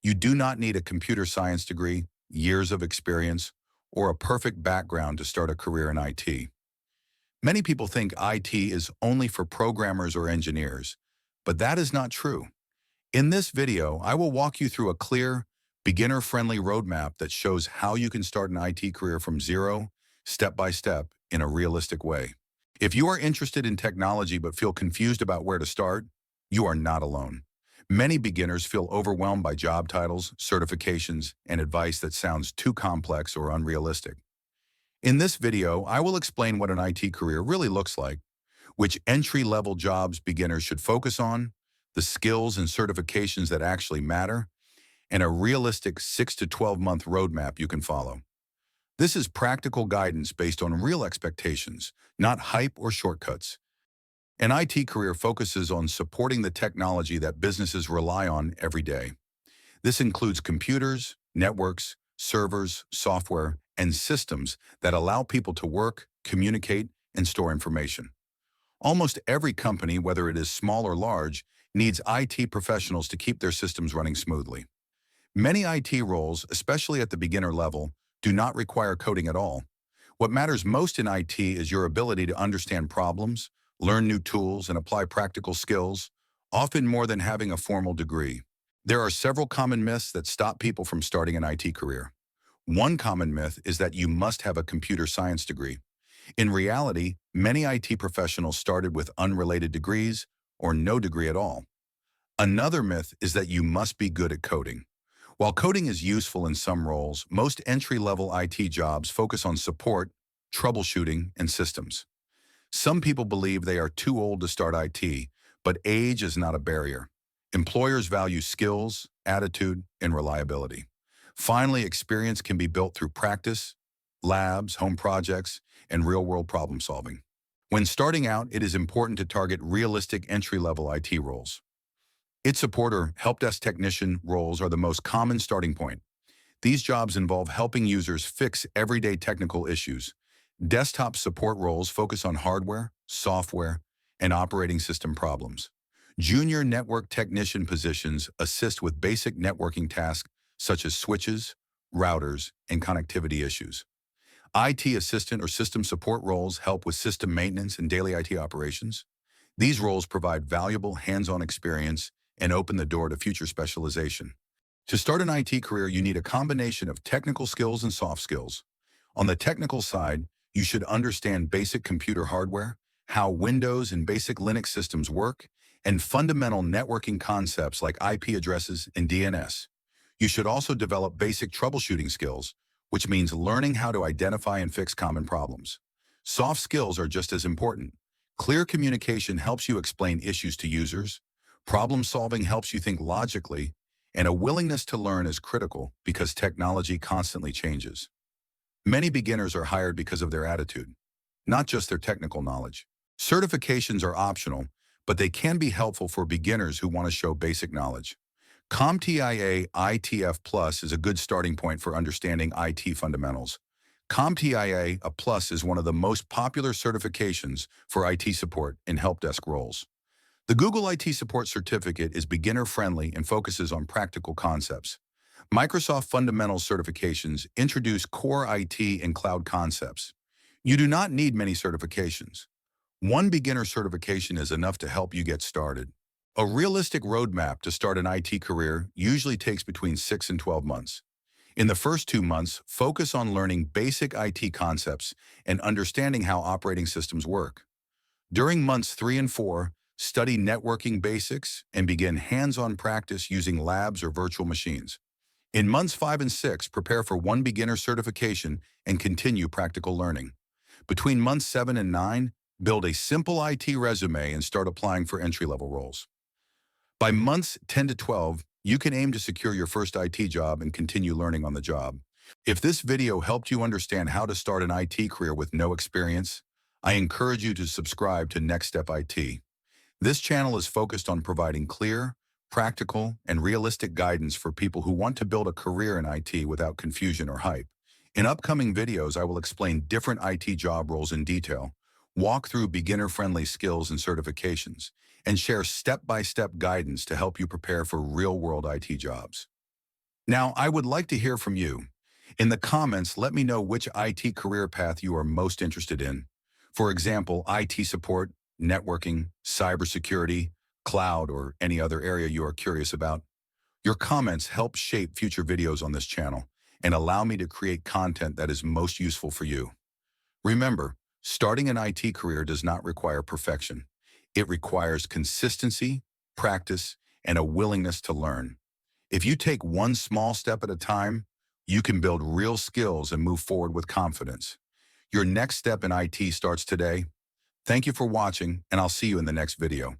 You do not need a computer science degree, years of experience, or a perfect background to start a career in IT. Many people think IT is only for programmers or engineers, but that is not true. In this video, I will walk you through a clear, beginner-friendly roadmap that shows how you can start an IT career from zero, step by step, in a realistic way. If you are interested in technology but feel confused about where to start, you are not alone. Many beginners feel overwhelmed by job titles, certifications, and advice that sounds too complex or unrealistic. In this video, I will explain what an IT career really looks like, which entry-level jobs beginners should focus on, the skills and certifications that actually matter, and a realistic 6 to 12-month roadmap you can follow. This is practical guidance based on real expectations, not hype or shortcuts. An IT career focuses on supporting the technology that businesses rely on every day. This includes computers, networks, servers, software, and systems that allow people to work, communicate, and store information. Almost every company, whether it is small or large, needs IT professionals to keep their systems running smoothly. Many IT roles, especially at the beginner level, do not require coding at all. What matters most in IT is your ability to understand problems, learn new tools, and apply practical skills, often more than having a formal degree. There are several common myths that stop people from starting an IT career. One common myth is that you must have a computer science degree. In reality, many IT professionals started with unrelated degrees or no degree at all. Another myth is that you must be good at coding. While coding is useful in some roles, most entry-level IT jobs focus on support, troubleshooting, and systems. Some people believe they are too old to start IT, but age is not a barrier. Employers value skills, attitude, and reliability. Finally, experience can be built through practice, labs, home projects, and real-world problem solving. When starting out, it is important to target realistic entry-level IT roles. IT support or help desk technician roles are the most common starting point. These jobs involve helping users fix everyday technical issues. Desktop support roles focus on hardware, software, and operating system problems. Junior network technician positions assist with basic networking tasks such as switches, routers, and connectivity issues. IT assistant or system support roles help with system maintenance and daily IT operations. These roles provide valuable hands-on experience and open the door to future specialization. To start an IT career, you need a combination of technical skills and soft skills. On the technical side, you should understand basic computer hardware, how Windows and basic Linux systems work, and fundamental networking concepts like IP addresses and DNS. You should also develop basic troubleshooting skills, which means learning how to identify and fix common problems. Soft skills are just as important. Clear communication helps you explain issues to users. Problem solving helps you think logically, and a willingness to learn is critical because technology constantly changes. Many beginners are hired because of their attitude, not just their technical knowledge. Certifications are optional, but they can be helpful for beginners who want to show basic knowledge. CompTIA ITF Plus is a good starting point for understanding IT fundamentals. CompTIA A Plus is one of the most popular certifications for IT support and help desk roles. The Google IT Support Certificate is beginner-friendly and focuses on practical concepts. Microsoft Fundamentals certifications introduce core IT and cloud concepts. You do not need many certifications. One beginner certification is enough to help you get started. A realistic roadmap to start an IT career usually takes between 6 and 12 months. In the first 2 months, focus on learning basic IT concepts and understanding how operating systems work. During months 3 and 4, study networking basics and begin hands-on practice using labs or virtual machines. In months 5 and 6, prepare for one beginner certification and continue practical learning. Between months 7 and 9, build a simple IT resume and start applying for entry-level roles. By months 10 to 12, you can aim to secure your first IT job and continue learning on the job. If this video helped you understand how to start an IT career with no experience, I encourage you to subscribe to NextStep IT. This channel is focused on providing clear, practical, and realistic guidance for people who want to build a career in IT without confusion or hype. In upcoming videos, I will explain different IT job roles in detail, walk through beginner-friendly skills and certifications, and share step-by-step guidance to help you prepare for real-world IT jobs. Now, I would like to hear from you. In the comments, let me know which IT career path you are most interested in. For example, IT support, networking, cybersecurity, cloud, or any other area you are curious about. Your comments help shape future videos on this channel and allow me to create content that is most useful for you. Remember, starting an IT career does not require perfection. It requires consistency, practice, and a willingness to learn. If you take one small step at a time, you can build real skills and move forward with confidence. Your next step in IT starts today. Thank you for watching, and I'll see you in the next video.